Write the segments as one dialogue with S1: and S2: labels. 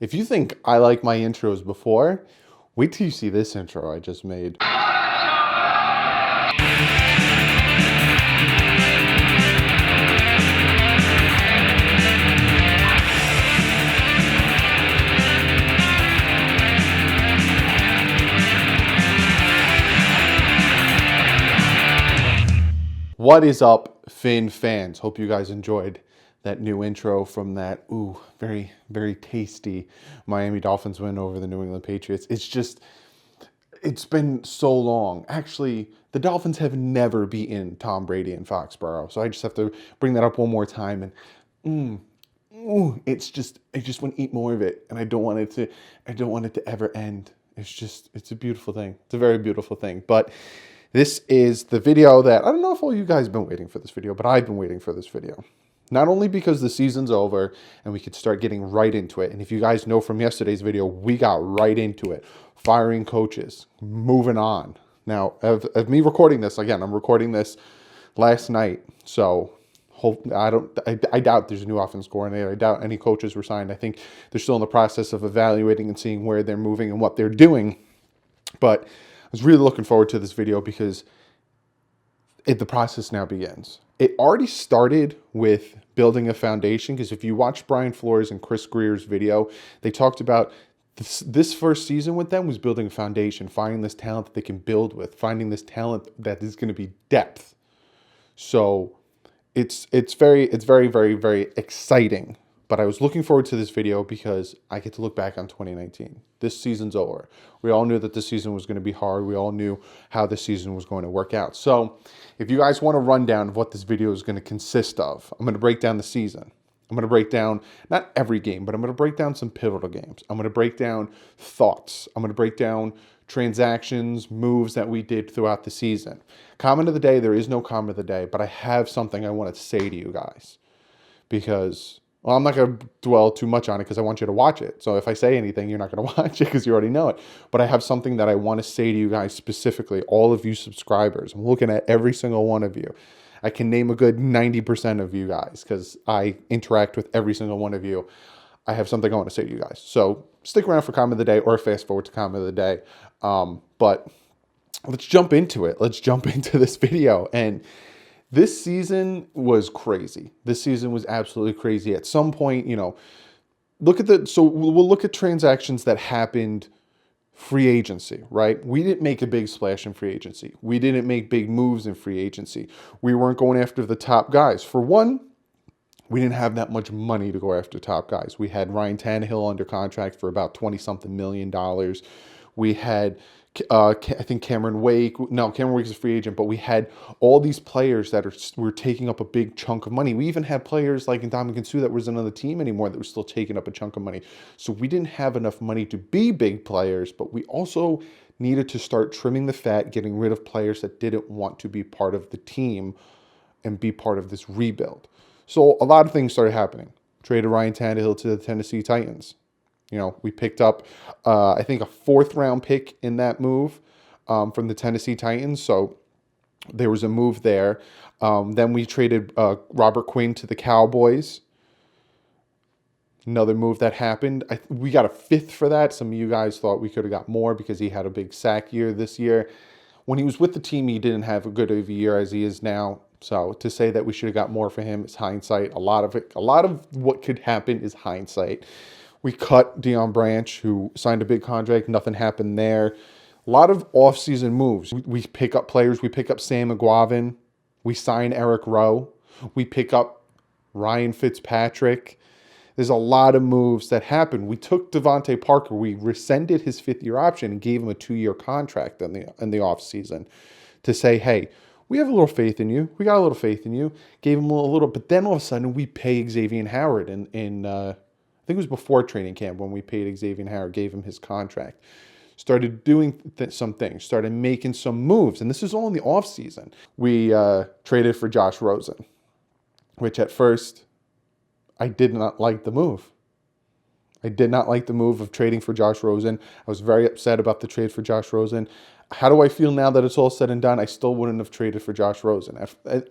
S1: If you think I like my intros before, wait till you see this intro I just made. What is up, Finn fans? Hope you guys enjoyed that new intro from that, very, very tasty Miami Dolphins win over the New England Patriots. It's been so long. Actually, the Dolphins have never beaten Tom Brady in Foxborough. So I just have to bring that up one more time. And I just want to eat more of it. And I don't want it to ever end. It's a beautiful thing. It's a very beautiful thing. But this is the video that, I don't know if all you guys have been waiting for this video, but I've been waiting for this video. Not only because the season's over and we could start getting right into it. And if you guys know from yesterday's video, we got right into it. Firing coaches, moving on. Now, of me recording this, again, I'm recording this last night. So I doubt there's a new offense coordinator. I doubt any coaches were signed. I think they're still in the process of evaluating and seeing where they're moving and what they're doing. But I was really looking forward to this video because the process now begins. It already started with building a foundation, because if you watch Brian Flores and Chris Greer's video, they talked about this first season with them was building a foundation, finding this talent that they can build with, finding this talent that is going to be depth. So it's very, very, very exciting. But I was looking forward to this video because I get to look back on 2019. This season's over. We all knew that this season was going to be hard. We all knew how this season was going to work out. So if you guys want a rundown of what this video is going to consist of, I'm going to break down the season. I'm going to break down, not every game, but I'm going to break down some pivotal games. I'm going to break down thoughts. I'm going to break down transactions, moves that we did throughout the season. Comment of the day, there is no comment of the day, but I have something I want to say to you guys because... well, I'm not going to dwell too much on it because I want you to watch it. So if I say anything, you're not going to watch it because you already know it. But I have something that I want to say to you guys specifically, all of you subscribers. I'm looking at every single one of you. I can name a good 90% of you guys because I interact with every single one of you. I have something I want to say to you guys. So stick around for comment of the day or fast forward to comment of the day. But let's jump into it. Let's jump into this video. And this season was crazy. This season was absolutely crazy. At some point, we'll look at transactions that happened free agency, right? We didn't make a big splash in free agency. We didn't make big moves in free agency. We weren't going after the top guys. For one, we didn't have that much money to go after top guys. We had Ryan Tannehill under contract for about $20-something million. We had I think Cameron Wake is a free agent, but we had all these players that were taking up a big chunk of money. We even had players like Ndamukong Suh that wasn't on the team anymore that was still taking up a chunk of money. So we didn't have enough money to be big players, but we also needed to start trimming the fat, getting rid of players that didn't want to be part of the team and be part of this rebuild. So a lot of things started happening. Traded Ryan Tannehill to the Tennessee Titans. We picked up, I think, a 4th-round pick in that move from the Tennessee Titans. So there was a move there. Then we traded Robert Quinn to the Cowboys. Another move that happened. We got a 5th for that. Some of you guys thought we could have got more because he had a big sack year this year. When he was with the team, he didn't have a good of a year as he is now. So to say that we should have got more for him is hindsight. A lot of what could happen is hindsight. We cut Deion Branch, who signed a big contract. Nothing happened there. A lot of offseason moves. We pick up players. We pick up Sam McGuavin. We sign Eric Rowe. We pick up Ryan Fitzpatrick. There's a lot of moves that happened. We took Devontae Parker. We rescinded his 5th-year option and gave him a 2-year contract in the offseason to say, hey, we have a little faith in you. We got a little faith in you. Gave him a little, but then all of a sudden we pay Xavier Howard I think it was before training camp when we paid Xavier Howard, gave him his contract. Started doing some things, started making some moves. And this is all in the offseason. We traded for Josh Rosen, which at first I did not like the move. I did not like the move of trading for Josh Rosen. I was very upset about the trade for Josh Rosen. How do I feel now that it's all said and done? I still wouldn't have traded for Josh Rosen.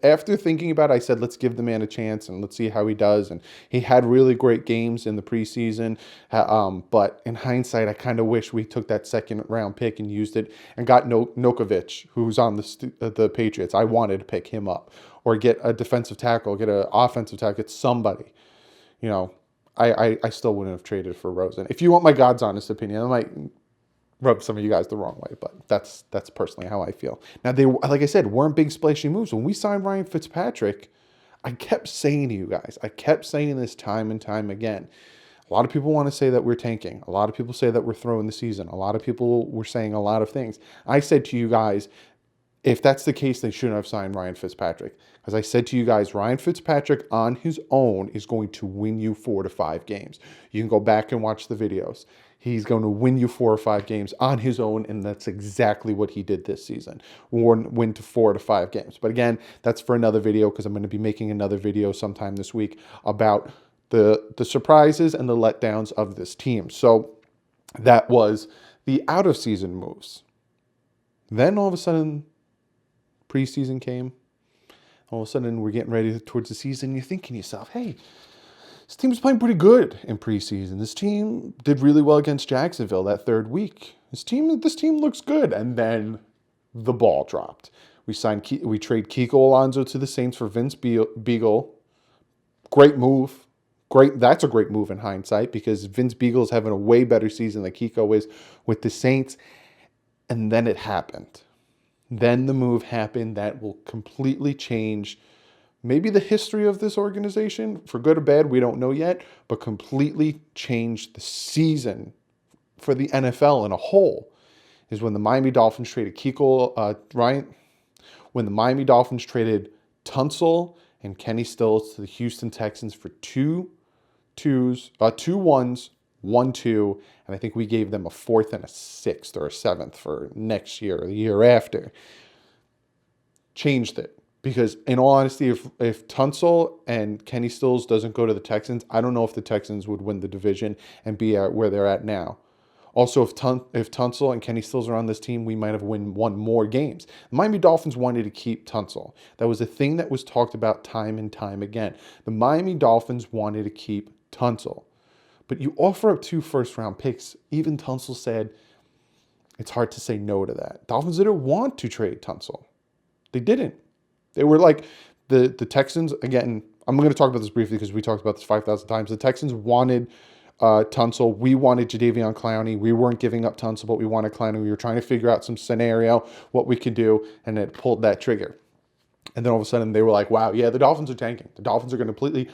S1: After thinking about it, I said, let's give the man a chance and let's see how he does. And he had really great games in the preseason. But in hindsight, I kind of wish we took that second round pick and used it and got Nokovic, who's on the Patriots. I wanted to pick him up or get a defensive tackle, get an offensive tackle, get somebody. You know, I still wouldn't have traded for Rosen. If you want my God's honest opinion, I might rub some of you guys the wrong way, but that's personally how I feel. Now, they, like I said, weren't big splashy moves. When we signed Ryan Fitzpatrick, I kept saying to you guys, I kept saying this time and time again. A lot of people want to say that we're tanking. A lot of people say that we're throwing the season. A lot of people were saying a lot of things. I said to you guys, if that's the case, they shouldn't have signed Ryan Fitzpatrick. As I said to you guys, Ryan Fitzpatrick on his own is going to win you 4 to 5 games. You can go back and watch the videos. He's going to win you 4 or 5 games on his own, and that's exactly what he did this season. Win to 4 to 5 games. But again, that's for another video because I'm going to be making another video sometime this week about the surprises and the letdowns of this team. So that was the out-of-season moves. Then all of a sudden, preseason came. All of a sudden, we're getting ready towards the season. You're thinking to yourself, hey, this team's playing pretty good in preseason. This team did really well against Jacksonville that third week. This team looks good. And then the ball dropped. We trade Kiko Alonso to the Saints for Vince Beagle. Great move. That's a great move in hindsight because Vince Beagle is having a way better season than Kiko is with the Saints. And then it happened. Then the move happened that will completely change maybe the history of this organization, for good or bad, we don't know yet, but completely changed the season for the NFL in a whole, is when the Miami Dolphins traded when the Miami Dolphins traded Tunsil and Kenny Stills to the Houston Texans for two ones, 1 2, and I think we gave them a 4th and a 6th or a 7th for next year or the year after. Changed it. Because in all honesty, if Tunsil and Kenny Stills doesn't go to the Texans, I don't know if the Texans would win the division and be at where they're at now. Also, if Tunsil and Kenny Stills are on this team, we might have won more games. The Miami Dolphins wanted to keep Tunsil. That was a thing that was talked about time and time again. The Miami Dolphins wanted to keep Tunsil. But you offer up 2 first-round picks. Even Tunsil said, it's hard to say no to that. Dolphins didn't want to trade Tunsil. They didn't. They were like, the Texans, again, I'm going to talk about this briefly because we talked about this 5,000 times. The Texans wanted Tunsil. We wanted Jadeveon Clowney. We weren't giving up Tunsil, but we wanted Clowney. We were trying to figure out some scenario, what we could do, and it pulled that trigger. And then all of a sudden they were like, wow, yeah, the Dolphins are tanking. The Dolphins are going to completely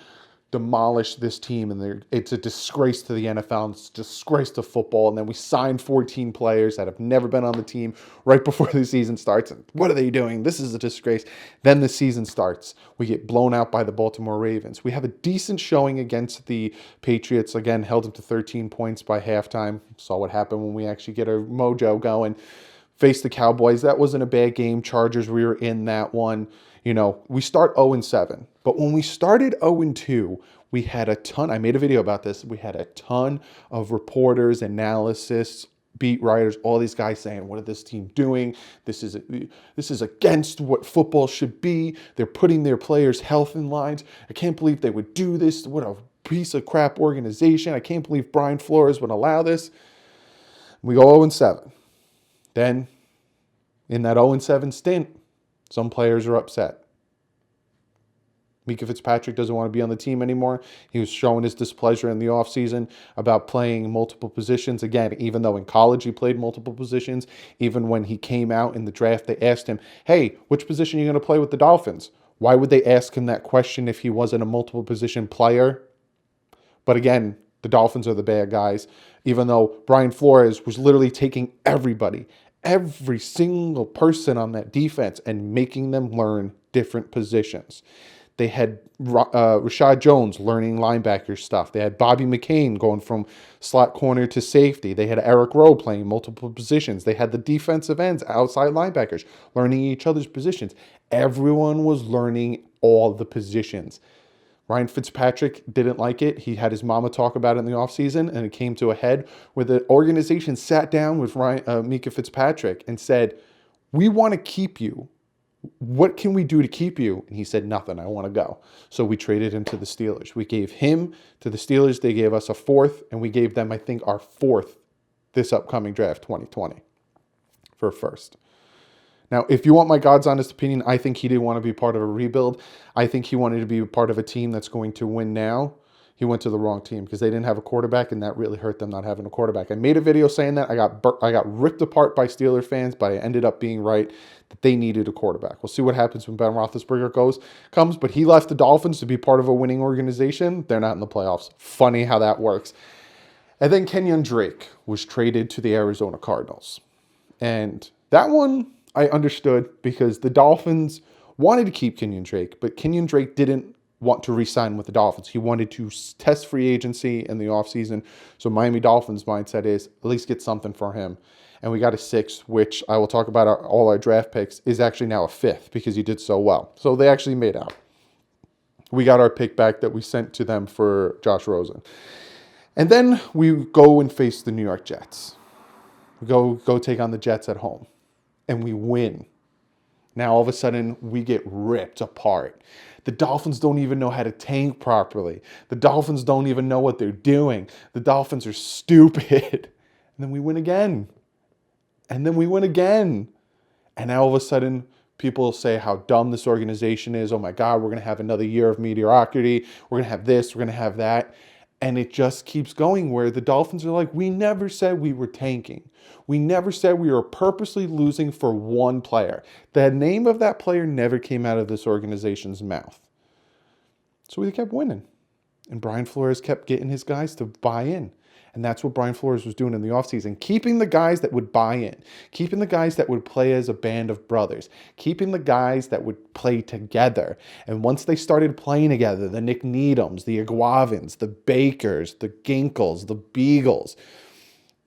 S1: demolish this team, and it's a disgrace to the NFL, and it's a disgrace to football. And then we signed 14 players that have never been on the team right before the season starts. And what are they doing? This is a disgrace. Then the season starts. We get blown out by the Baltimore Ravens. We have a decent showing against the Patriots. Again, held them to 13 points by halftime. Saw what happened when we actually get our mojo going. Faced the Cowboys. That wasn't a bad game. Chargers, we were in that one. You know, we start 0-7. But when we started 0-2, we had a ton. I made a video about this. We had a ton of reporters, analysts, beat writers, all these guys saying, what is this team doing? This is against what football should be. They're putting their players' health in lines. I can't believe they would do this. What a piece of crap organization. I can't believe Brian Flores would allow this. We go 0-7. Then, in that 0-7 stint, some players are upset. Mika Fitzpatrick doesn't want to be on the team anymore. He was showing his displeasure in the offseason about playing multiple positions. Again, even though in college he played multiple positions, even when he came out in the draft, they asked him, hey, which position are you going to play with the Dolphins? Why would they ask him that question if he wasn't a multiple position player? But again, the Dolphins are the bad guys, even though Brian Flores was literally taking everybody, every single person on that defense and making them learn different positions. They had Rashad Jones learning linebacker stuff. They had Bobby McCain going from slot corner to safety. They had Eric Rowe playing multiple positions. They had the defensive ends, outside linebackers, learning each other's positions. Everyone was learning all the positions. Ryan Fitzpatrick didn't like it. He had his mama talk about it in the offseason, and it came to a head where the organization sat down with Mika Fitzpatrick and said, we want to keep you. What can we do to keep you? And he said, nothing. I want to go. So we traded him to the Steelers. We gave him to the Steelers. They gave us a 4th, and we gave them, I think, our 4th this upcoming draft, 2020, for a 1st. Now, if you want my God's honest opinion, I think he didn't want to be part of a rebuild. I think he wanted to be part of a team that's going to win now. He went to the wrong team because they didn't have a quarterback, and that really hurt them not having a quarterback. I made a video saying that. I got ripped apart by Steelers fans, but I ended up being right that they needed a quarterback. We'll see what happens when Ben Roethlisberger comes, but he left the Dolphins to be part of a winning organization. They're not in the playoffs. Funny how that works. And then Kenyon Drake was traded to the Arizona Cardinals. And that one I understood because the Dolphins wanted to keep Kenyon Drake, but Kenyon Drake didn't want to re-sign with the Dolphins. He wanted to test free agency in the offseason. So Miami Dolphins' mindset is at least get something for him. And we got a 6th, which I will talk about all our draft picks, is actually now a 5th because he did so well. So they actually made out. We got our pick back that we sent to them for Josh Rosen. And then we go and face the New York Jets. We go take on the Jets at home. And we win. Now, all of a sudden, we get ripped apart. The Dolphins don't even know how to tank properly. The Dolphins don't even know what they're doing. The Dolphins are stupid. And then we win again. And then we win again. And now all of a sudden, people say how dumb this organization is. Oh my God, we're going to have another year of mediocrity. We're going to have this, we're going to have that. And it just keeps going where the Dolphins are like, we never said we were tanking. We never said we were purposely losing for one player. The name of that player never came out of this organization's mouth. So we kept winning. And Brian Flores kept getting his guys to buy in. And that's what Brian Flores was doing in the offseason. Keeping the guys that would buy in. Keeping the guys that would play as a band of brothers. Keeping the guys that would play together. And once they started playing together, the Nick Needhams, the Iguavins, the Bakers, the Ginkles, the Beagles,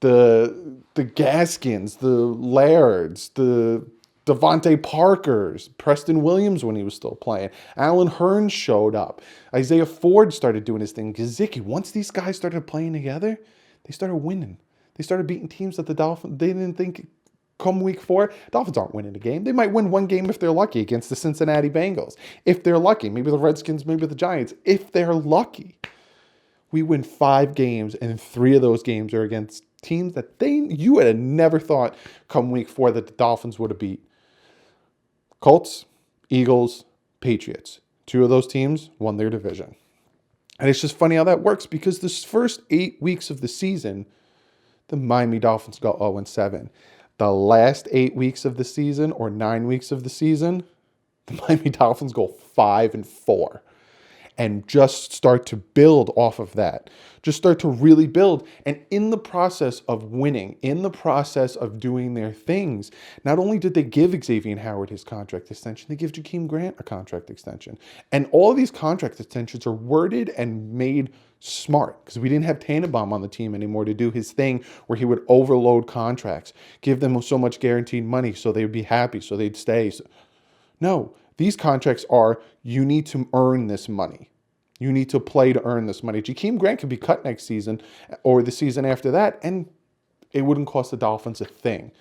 S1: the Gaskins, the Lairds, the Devontae Parkers, Preston Williams when he was still playing. Alan Hearns showed up. Isaiah Ford started doing his thing. Gesicki. Once these guys started playing together, they started winning. They started beating teams that the Dolphins, they didn't think come week 4, Dolphins aren't winning a game. They might win one game if they're lucky against the Cincinnati Bengals. If they're lucky, maybe the Redskins, maybe the Giants. If they're lucky, we win 5 games, and 3 of those games are against teams that you would have never thought come week 4 that the Dolphins would have beat. Colts, Eagles, Patriots. 2 of those teams won their division. And it's just funny how that works because this first 8 weeks of the season, the Miami Dolphins go 0-7. The last 8 weeks of the season or 9 weeks of the season, the Miami Dolphins go 5-4. And just start to build off of that. Just start to really build. And in the process of winning, in the process of doing their things, not only did they give Xavier Howard his contract extension, they give Jakeem Grant a contract extension. And all of these contract extensions are worded and made smart because we didn't have Tannenbaum on the team anymore to do his thing where he would overload contracts, give them so much guaranteed money so they would be happy, so they'd stay. No, these contracts are, you need to earn this money. You need to play to earn this money. Jakeem Grant could be cut next season or the season after that, and it wouldn't cost the Dolphins a thing.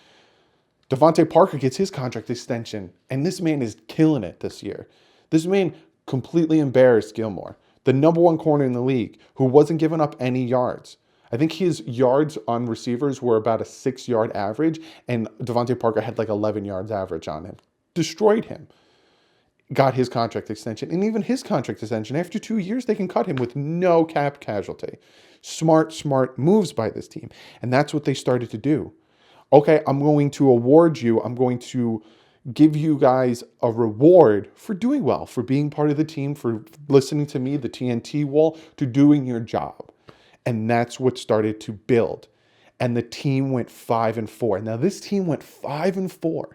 S1: Devontae Parker gets his contract extension, and this man is killing it this year. This man completely embarrassed Gilmore, the number 1 corner in the league, who wasn't giving up any yards. I think his yards on receivers were about a 6-yard average, and Devontae Parker had like 11 yards average on him. Destroyed him. Got his contract extension. And even his contract extension, after 2 years, they can cut him with no cap casualty. Smart moves by this team. And that's what they started to do. Okay, I'm going to award you. I'm going to give you guys a reward for doing well, for being part of the team, for listening to me, the TNT wall, to doing your job. And that's what started to build. And the team went 5-4. Now, this team went 5-4.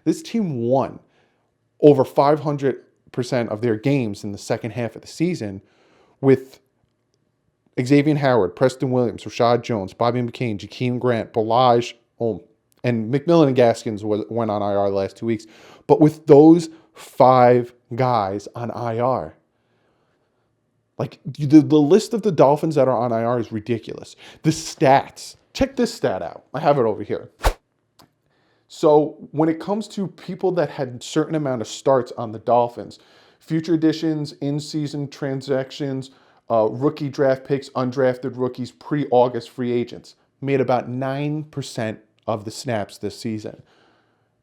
S1: This team won over 500% of their games in the second half of the season with Xavier Howard, Preston Williams, Rashad Jones, Bobby McCain, Jakeem Grant, Balaj, and McMillan and Gaskins went on IR the last 2 weeks. But with those 5 guys on IR, Like the list of the Dolphins that are on IR is ridiculous. The stats. Check this stat out. I have it over here. So when it comes to people that had certain amount of starts on the Dolphins, future additions, in-season transactions, rookie draft picks, undrafted rookies, pre-August free agents, made about 9% of the snaps this season.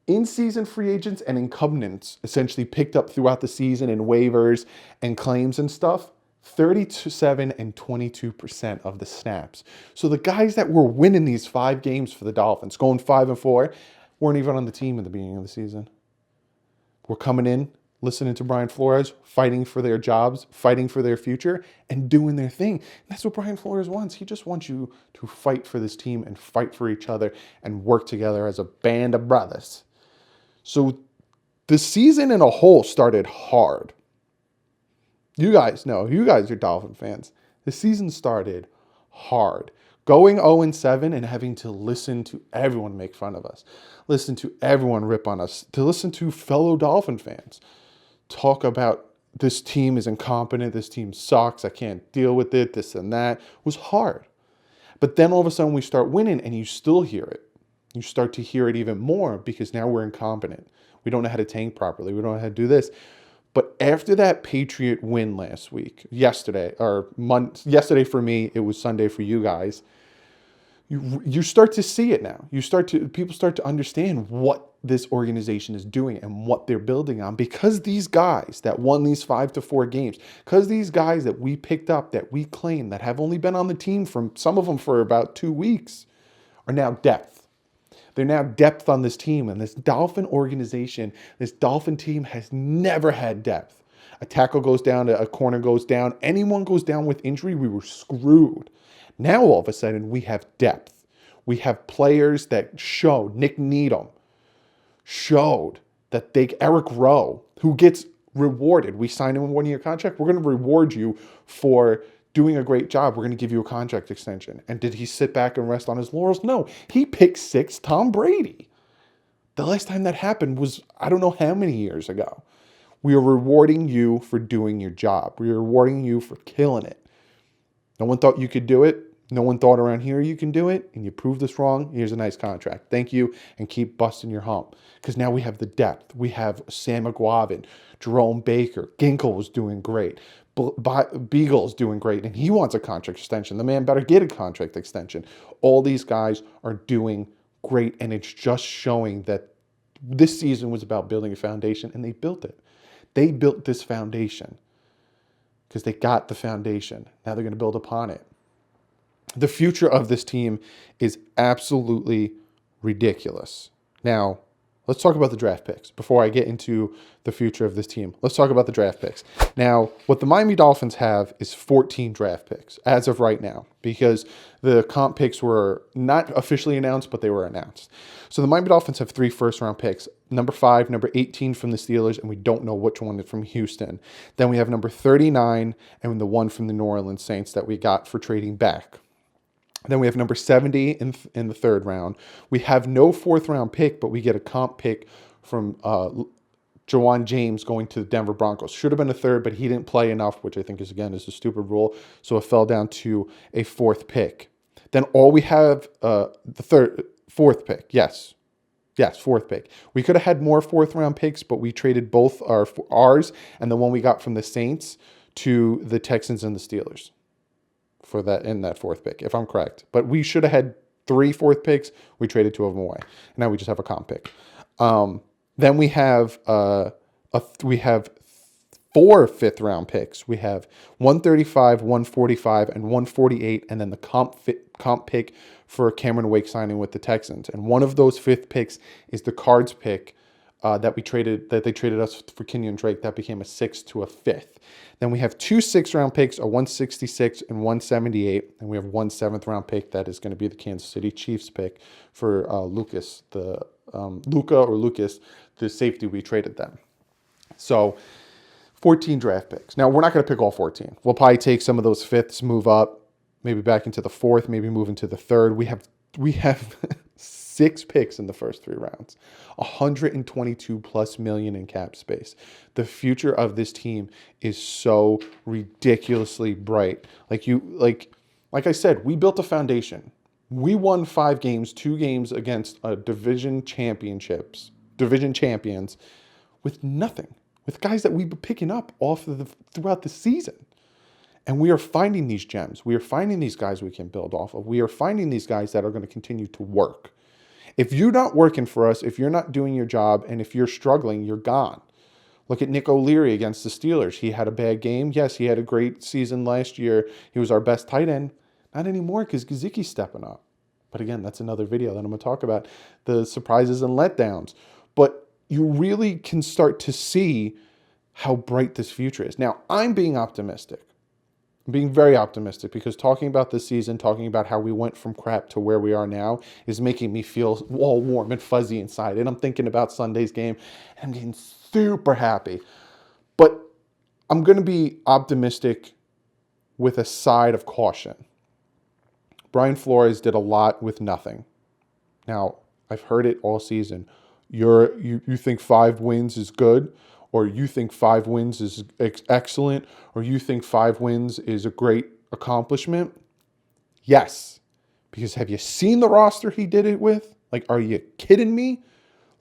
S1: In-season free agents and incumbents essentially picked up throughout the season in waivers and claims and stuff, 37 and 22% of the snaps. So the guys that were winning these 5 games for the Dolphins, going 5-4, weren't even on the team at the beginning of the season. We're coming in, listening to Brian Flores, fighting for their jobs, fighting for their future, and doing their thing. And that's what Brian Flores wants. He just wants you to fight for this team and fight for each other and work together as a band of brothers. So the season in a whole started hard. You guys know, you guys are Dolphin fans. The season started hard. Going 0-7 and having to listen to everyone make fun of us, listen to everyone rip on us, to listen to fellow Dolphin fans talk about this team is incompetent, this team sucks, I can't deal with it, this and that, was hard. But then all of a sudden we start winning and you still hear it. You start to hear it even more because now we're incompetent. We don't know how to tank properly. We don't know how to do this. But after that Patriot win last week, yesterday for me, it was Sunday for you guys. You start to see it now. People start to understand what this organization is doing and what they're building on, because these guys that won these 5-4 games, because these guys that we picked up, that we claimed, that have only been on the team from some of them for about 2 weeks, are now depth. They're now depth on this team, and this Dolphin organization, this Dolphin team has never had depth. A tackle goes down, a corner goes down, anyone goes down with injury, we were screwed. Now, all of a sudden, we have depth. We have players that showed. Nick Needham showed that Eric Rowe, who gets rewarded. We signed him a 1-year contract. We're going to reward you for doing a great job. We're going to give you a contract extension. And did he sit back and rest on his laurels? No. He picked 6 Tom Brady. The last time that happened was, I don't know how many years ago. We are rewarding you for doing your job. We are rewarding you for killing it. No one thought you could do it. No one thought around here you can do it. And you proved us wrong. Here's a nice contract. Thank you. And keep busting your hump. Because now we have the depth. We have Sam McGuavin, Jerome Baker. Ginkle was doing great. Beagle's doing great. And he wants a contract extension. The man better get a contract extension. All these guys are doing great. And it's just showing that this season was about building a foundation. And they built it. They built this foundation. Because they got the foundation. Now they're going to build upon it. The future of this team is absolutely ridiculous. Now, let's talk about the draft picks. Before I get into the future of this team, let's talk about the draft picks. Now, what the Miami Dolphins have is 14 draft picks as of right now, because the comp picks were not officially announced, but they were announced. So the Miami Dolphins have 3 first-round picks, number 5, number 18 from the Steelers, and we don't know which one is from Houston. Then we have number 39 and the one from the New Orleans Saints that we got for trading back. Then we have number 70 in the 3rd round. We have no 4th-round pick, but we get a comp pick from Jawan James going to the Denver Broncos. Should have been a 3rd, but he didn't play enough, which I think is a stupid rule. So it fell down to a 4th pick. Then all we have, the 4th pick. Yes, 4th pick. We could have had more 4th-round picks, but we traded both ours and the one we got from the Saints to the Texans and the Steelers for that 4th pick, if I'm correct. But we should have had 3 4th picks. We traded 2 of them away. Now we just have a comp pick. Then we have 4 5th-round picks. We have 135, 145, and 148, and then the comp pick for Cameron Wake signing with the Texans. And one of those 5th picks is the Cards pick that they traded us for Kenyon Drake. That became a 6th to a 5th. Then we have 2 6th-round picks, a 166 and 178, and we have 1 7th-round pick that is going to be the Kansas City Chiefs pick for Lucas, the safety we traded them. So 14 draft picks. Now, we're not going to pick all 14. We'll probably take some of those 5ths, move up, maybe back into the 4th, maybe move into the 3rd. We have 6 picks in the first 3 rounds, 122 plus million in cap space. The future of this team is so ridiculously bright. Like I said, we built a foundation. We won 5 games, 2 games against division champions with nothing, with guys that we've been picking up throughout the season. And we are finding these gems. We are finding these guys we can build off of. We are finding these guys that are going to continue to work. If you're not working for us, if you're not doing your job, and if you're struggling, you're gone. Look at Nick O'Leary against the Steelers. He had a bad game. Yes, he had a great season last year. He was our best tight end. Not anymore because Gesicki's stepping up. But again, that's another video that I'm going to talk about, the surprises and letdowns. But you really can start to see how bright this future is. Now, I'm being optimistic. I'm being very optimistic because talking about this season, talking about how we went from crap to where we are now is making me feel all warm and fuzzy inside. And I'm thinking about Sunday's game and I'm getting super happy. But I'm going to be optimistic with a side of caution. Brian Flores did a lot with nothing. Now, I've heard it all season. You think 5 wins is good? Or you think 5 wins is excellent, or you think 5 wins is a great accomplishment? Yes. Because have you seen the roster he did it with? Like, are you kidding me?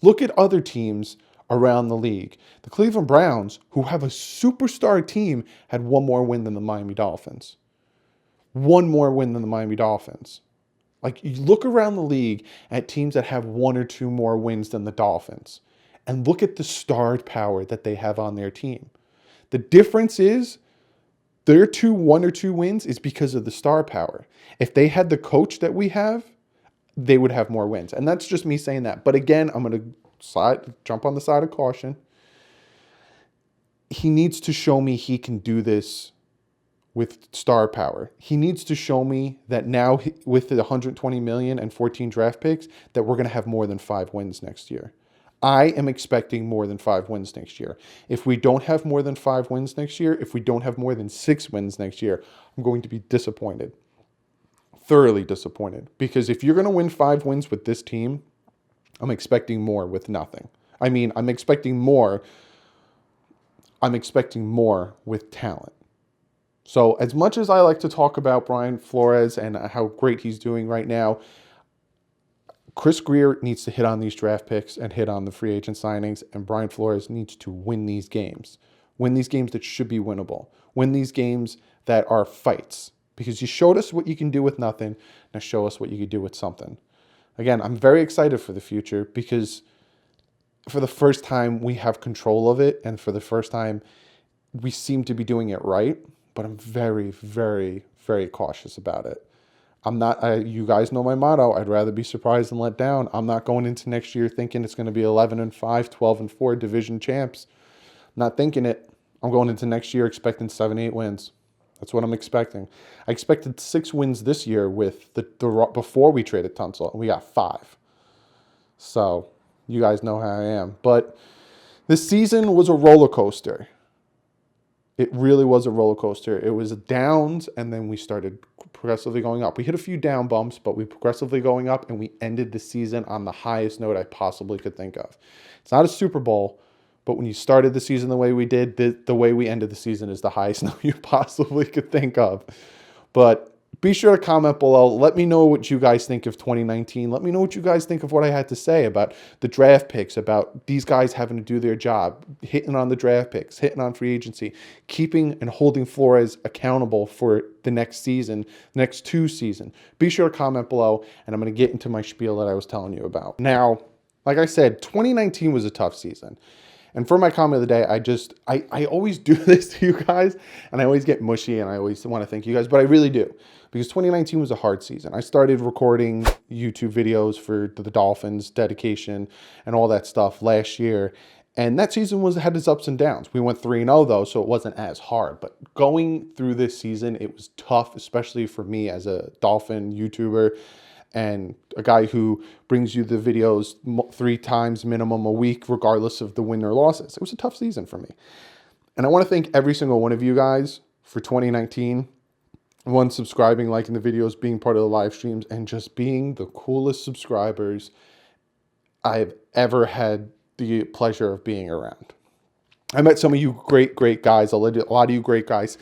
S1: Look at other teams around the league. The Cleveland Browns, who have a superstar team, had 1 more win than the Miami Dolphins. 1 more win than the Miami Dolphins. Like, you look around the league at teams that have 1 or 2 more wins than the Dolphins. And look at the star power that they have on their team. The difference is their 1 or 2 wins is because of the star power. If they had the coach that we have, they would have more wins. And that's just me saying that. But again, I'm going to jump on the side of caution. He needs to show me he can do this with star power. He needs to show me that now with the 120 million and 14 draft picks that we're going to have more than 5 wins next year. I am expecting more than 5 wins next year. If we don't have more than 5 wins next year, if we don't have more than 6 wins next year, I'm going to be disappointed. Thoroughly disappointed. Because if you're going to win 5 wins with this team, I'm expecting more with nothing. I mean, I'm expecting more with talent. So as much as I like to talk about Brian Flores and how great he's doing right now, Chris Grier needs to hit on these draft picks and hit on the free agent signings, and Brian Flores needs to win these games. Win these games that should be winnable. Win these games that are fights. Because you showed us what you can do with nothing. Now show us what you can do with something. Again, I'm very excited for the future because for the first time we have control of it, and for the first time we seem to be doing it right. But I'm very, very, very cautious about it. You guys know my motto. I'd rather be surprised than let down. I'm not going into next year thinking it's going to be 11-5, 12-4 division champs. I'm not thinking it. I'm going into next year expecting 7-8 wins. That's what I'm expecting. I expected 6 wins this year with the before we traded Tunsil, and we got 5. So you guys know how I am. But this season was a roller coaster. It really was a roller coaster. It was downs, and then we started progressively going up. We hit a few down bumps, but we progressively going up, and we ended the season on the highest note I possibly could think of. It's not a Super Bowl, but when you started the season the way we did, the way we ended the season is the highest note you possibly could think of. But be sure to comment below. Let me know what you guys think of 2019. Let me know what you guys think of what I had to say about the draft picks, about these guys having to do their job, hitting on the draft picks, hitting on free agency, keeping and holding Flores accountable for the next season, next 2 seasons. Be sure to comment below, and I'm going to get into my spiel that I was telling you about. Now, like I said, 2019 was a tough season. And for my comment of the day, I always do this to you guys, and I always get mushy, and I always want to thank you guys, but I really do. Because 2019 was a hard season. I started recording YouTube videos for the Dolphins, dedication, and all that stuff last year. And that season had its ups and downs. We went 3-0 though, so it wasn't as hard. But going through this season, it was tough, especially for me as a Dolphin YouTuber and a guy who brings you the videos 3 times minimum a week, regardless of the win or losses. It was a tough season for me. And I want to thank every single one of you guys for 2019. One, subscribing, liking the videos, being part of the live streams, and just being the coolest subscribers I've ever had the pleasure of being around. I met some of you great guys. A lot of you great guys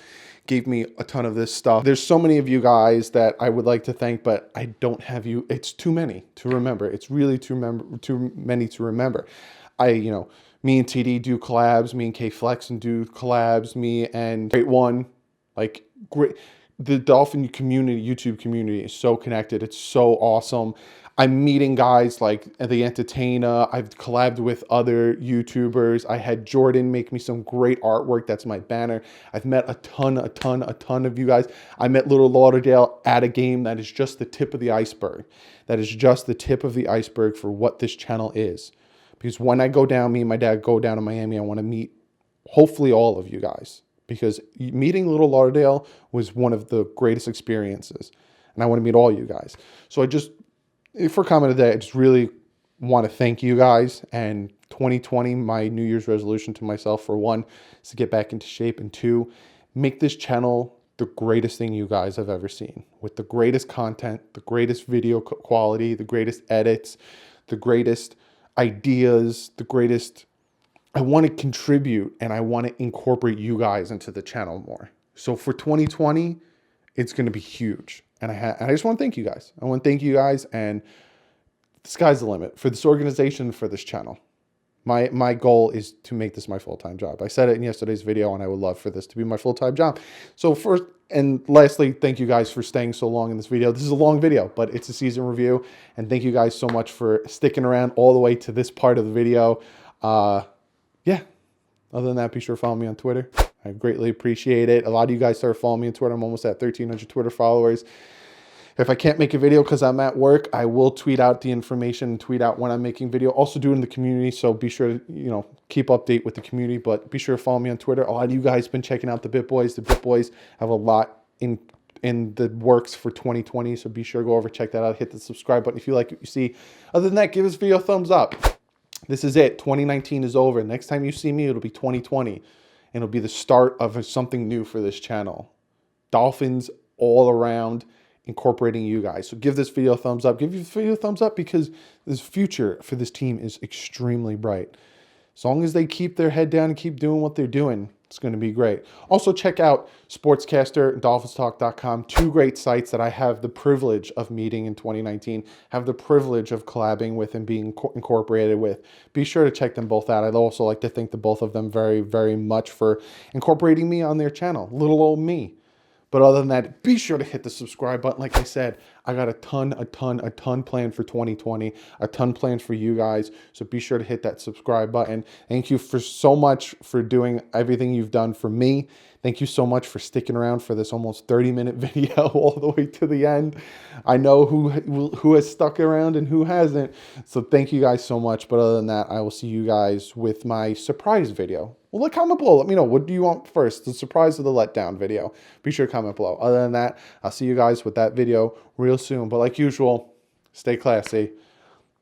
S1: gave me a ton of this stuff. There's so many of you guys that I would like to thank, but I don't have you. It's too many to remember. It's really too many to remember. Me and TD do collabs. Me and K Flex and do collabs. Me and Great One, like great. The Dolphin community, YouTube community is so connected. It's so awesome. I'm meeting guys like The Entertainer. I've collabed with other YouTubers. I had Jordan make me some great artwork. That's my banner. I've met a ton of you guys. I met Little Lauderdale at a game. That is just the tip of the iceberg. That is just the tip of the iceberg for what this channel is. Because when I go down, me and my dad go down to Miami, I want to meet hopefully all of you guys. Because meeting Little Lauderdale was one of the greatest experiences. And I want to meet all you guys. So for comment today, I just really want to thank you guys. And 2020, my New Year's resolution to myself, for one, is to get back into shape. And two, make this channel the greatest thing you guys have ever seen. With the greatest content, the greatest video quality, the greatest edits, the greatest ideas, the greatest... I want to contribute and I want to incorporate you guys into the channel more. So for 2020, it's going to be huge. And I just want to thank you guys. I want to thank you guys, and the sky's the limit for this organization, for this channel. My goal is to make this my full-time job. I said it in yesterday's video, and I would love for this to be my full-time job. So first and lastly, thank you guys for staying so long in this video. This is a long video, but it's a season review. And thank you guys so much for sticking around all the way to this part of the video. Yeah, other than that, be sure to follow me on Twitter. I greatly appreciate it. A lot of you guys started following me on Twitter. I'm almost at 1,300 Twitter followers. If I can't make a video because I'm at work, I will tweet out the information and tweet out when I'm making video. Also do it in the community, so be sure to keep update with the community. But be sure to follow me on Twitter. A lot of you guys have been checking out the Bit Boys. The Bit Boys have a lot in the works for 2020, so be sure to go over, check that out. Hit the subscribe button if you like what you see. Other than that, give this video a thumbs up. This is it. 2019 is over. Next time you see me, it'll be 2020. And it'll be the start of something new for this channel. Dolphins all around, incorporating you guys. So give this video a thumbs up. Give this video a thumbs up because this future for this team is extremely bright. As long as they keep their head down and keep doing what they're doing, it's going to be great. Also, check out Sportscaster and DolphinsTalk.com, two great sites that I have the privilege of meeting in 2019, have the privilege of collabing with and being incorporated with. Be sure to check them both out. I'd also like to thank the both of them very much for incorporating me on their channel, little old me. But other than that, be sure to hit the subscribe button. Like I said, I got a ton planned for 2020, a ton planned for you guys. So be sure to hit that subscribe button. Thank you so much for doing everything you've done for me. Thank you so much for sticking around for this almost 30-minute video all the way to the end. I know who has stuck around and who hasn't. So thank you guys so much. But other than that, I will see you guys with my surprise video. Well, comment below. Let me know. What do you want first? The surprise or the letdown video? Be sure to comment below. Other than that, I'll see you guys with that video real soon. But like usual, stay classy.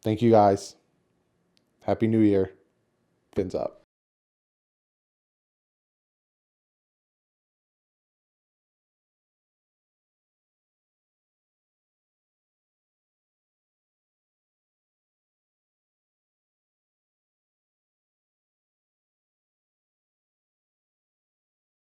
S1: Thank you guys. Happy New Year. Fins up.